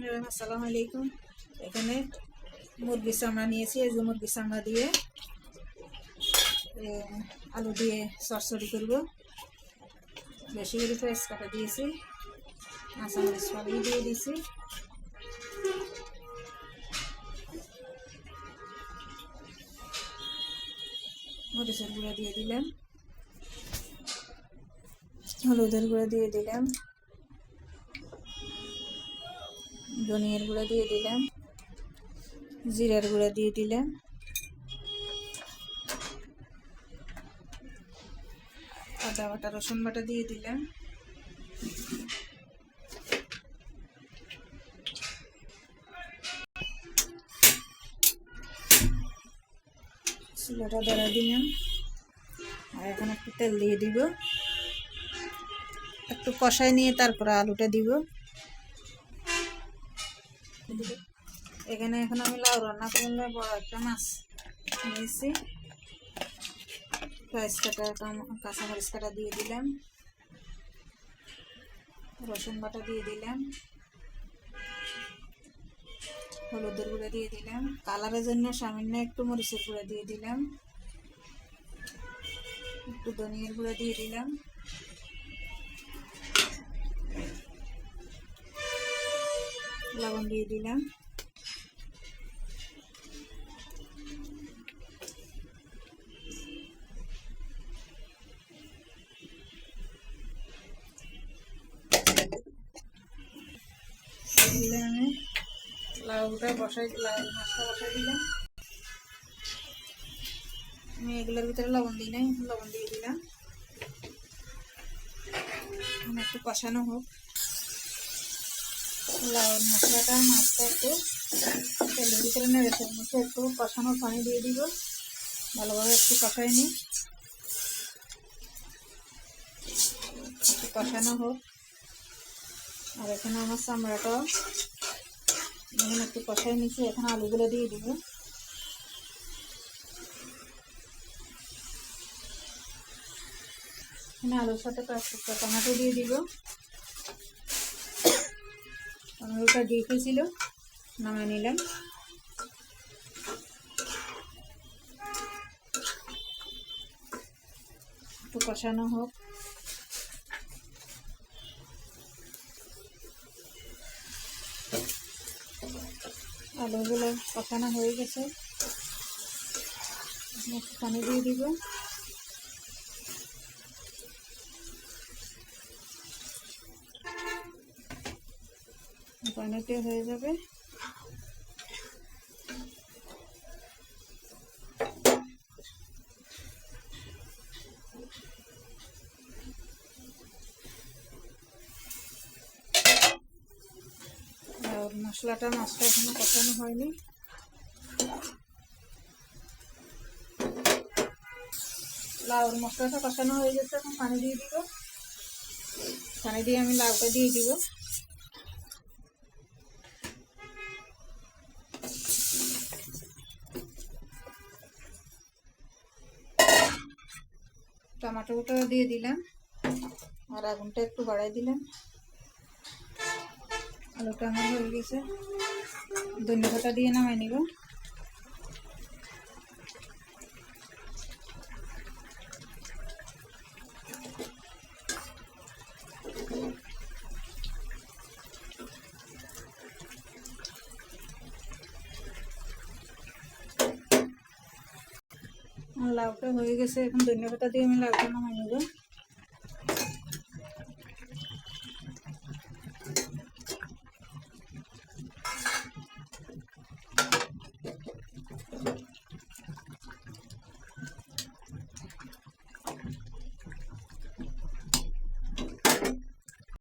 রহিম। আসসালামু আলাইকুম। এখানে মুরগির চামড়া নিয়েছি, এই যে মুরগির চামড়া দিয়ে আলু দিয়ে চচ্চড়ি করব। বেশি করে পেঁয়াজ কাটা দিয়েছি, কাঁচামরিচ ফালিয়ে দিয়ে দিয়েছি। মরিচের গুঁড়া দিয়ে দিলাম, হলুদের গুঁড়া দিয়ে দিলাম, ধনিয়ার গুঁড়া দিয়ে দিলাম, জিরার গুঁড়া দিয়ে দিলাম, আদা বাটা রসুন বাটা দিয়ে দিলাম, চুলাটা ধরা দিলাম। আর এখন একটু তেল দিয়ে দিব, একটু কষাই নিয়ে তারপরে আলুটা দিব। এখানে এখন আমি লাউ রান্না করলে বড় একটা মাছ নিয়েছি, পেঁয়াজ কাটা কাঁচামরিচ কাটা দিয়ে দিলাম, রসুন বাটা দিয়ে দিলাম, হলুদের গুঁড়া দিয়ে দিলাম, কালারের জন্য সামান্য একটু মরিচের গুঁড়া দিয়ে দিলাম, একটু ধনিয়ার গুঁড়া দিয়ে দিলাম, লবণ দিয়ে দিলাম। আমি লাউটা বসাই, লাউ মাছটা বসাই দিলাম। আমি এগুলোর ভিতরে লবণ দিই নাই, লবণ দিয়ে দিলাম। একটু কষানো হোক, লাউ মশলাটা মাছটা একটু তেলের ভিতরে নেড়ে মধ্যে একটু কষানো পানি দিয়ে দিব, ভালোভাবে একটু কষাই নিই, একটু কষানো হোক। আর এখানে আমার চামড়াটা এখন একটু কষাই নিচ্ছি, এখন আলুগুলো দিয়ে দিব। এখানে আলুর সাথে টমেটো দিয়ে দিব। টমেটোটা দিয়ে খেয়েছিল, নামিয়ে নিলাম। একটু কষানো হোক, আলুগুলো কষানো হয়ে গেছে, একটু পানি দিয়ে দিব। পানিতে হয়ে যাবে। আর মাছটা এখনো কষানো হয়নি। লাউর মশলাটা কষানো হয়ে গেছে, এখন পানি দিয়ে দিব। পানি দিয়ে আমি লাউটা দিয়ে দিব। টমেটোটা দিয়ে দিলাম, আর আগুনটা একটু বাড়াই দিলাম। আলুটা আমার হয়ে গেছে, ধনিয়া পাতা দিয়ে নামাই নিব। লাউটা হয়ে গেছে, এখন ধনিয়া পাতা দিয়ে আমি লাউটা নামাই নেব।